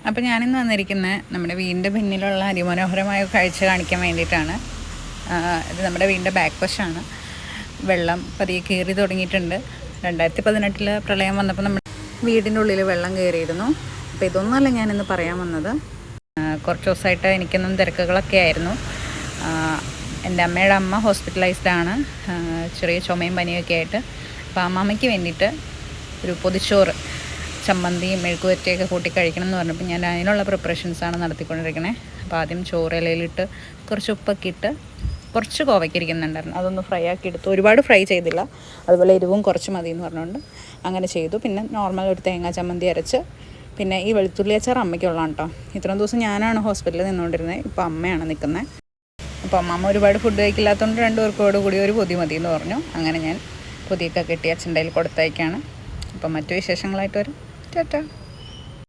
അപ്പോൾ ഞാനിന്ന് വന്നിരിക്കുന്നത് നമ്മുടെ വീടിൻ്റെ പിന്നിലുള്ള അതിമനോഹരമായ കാഴ്ച കാണിക്കാൻ വേണ്ടിയിട്ടാണ്. ഇത് നമ്മുടെ വീടിൻ്റെ ബാക്ക് വശമാണ്. വെള്ളം പതിയെ കയറി തുടങ്ങിയിട്ടുണ്ട്. 2018 പ്രളയം വന്നപ്പോൾ നമ്മുടെ വീടിൻ്റെ ഉള്ളിൽ വെള്ളം കയറിയിരുന്നു. അപ്പോൾ ഇതൊന്നുമല്ല ഞാനിന്ന് പറയാൻ വന്നത്. കുറച്ച് ദിവസമായിട്ട് എനിക്കൊന്നും തിരക്കുകളൊക്കെ ആയിരുന്നു. എൻ്റെ അമ്മയുടെ അമ്മ ഹോസ്പിറ്റലൈസ്ഡ് ആണ്, ചെറിയ ചുമയും പനിയൊക്കെ ആയിട്ട്. അപ്പോൾ അമ്മമ്മയ്ക്ക് വേണ്ടിയിട്ട് ഒരു പൊതിച്ചോറ്, ചമ്മന്തിയും മെഴുക്കുവരട്ടിയൊക്കെ കൂട്ടി കഴിക്കണം എന്ന് പറഞ്ഞപ്പോൾ ഞാൻ അതിനുള്ള പ്രിപ്പറേഷൻസാണ് നടത്തിക്കൊണ്ടിരിക്കണേ. അപ്പോൾ ആദ്യം ചോറ് ഇലയിലിട്ട് കുറച്ച് ഉപ്പൊക്കെ ഇട്ട് കുറച്ച് കോവയ്ക്ക ഇരിക്കുന്നുണ്ടായിരുന്നു, അതൊന്ന് ഫ്രൈ ആക്കി എടുത്തു. ഒരുപാട് ഫ്രൈ ചെയ്തില്ല, അതുപോലെ എരിവും കുറച്ച് മതി എന്ന് പറഞ്ഞുകൊണ്ട് അങ്ങനെ ചെയ്തു. പിന്നെ നോർമൽ ഒരു തേങ്ങാ ചമ്മന്തി അരച്ച്, പിന്നെ ഈ വെളുത്തുള്ളി അച്ചാർ അമ്മയ്ക്കുള്ളതാണ് കേട്ടോ. ഇത്രയും ദിവസം ഞാനാണ് ഹോസ്പിറ്റലിൽ നിന്നുകൊണ്ടിരുന്നത്, ഇപ്പോൾ അമ്മയാണ് നിൽക്കുന്നത്. അപ്പോൾ അമ്മ ഒരുപാട് ഫുഡ് കഴിക്കില്ലാത്തതുകൊണ്ട് 2 പേർക്കോട് കൂടി ഒരു പൊതി മതി എന്ന് പറഞ്ഞു. അങ്ങനെ ഞാൻ പൊതിയൊക്കെ കെട്ടി അച്ഛൻ്റെ കയ്യിൽ കൊടുത്തയക്കാണ്. അപ്പം മറ്റു വിശേഷങ്ങളായിട്ട് വരും. ടാറ്റാ.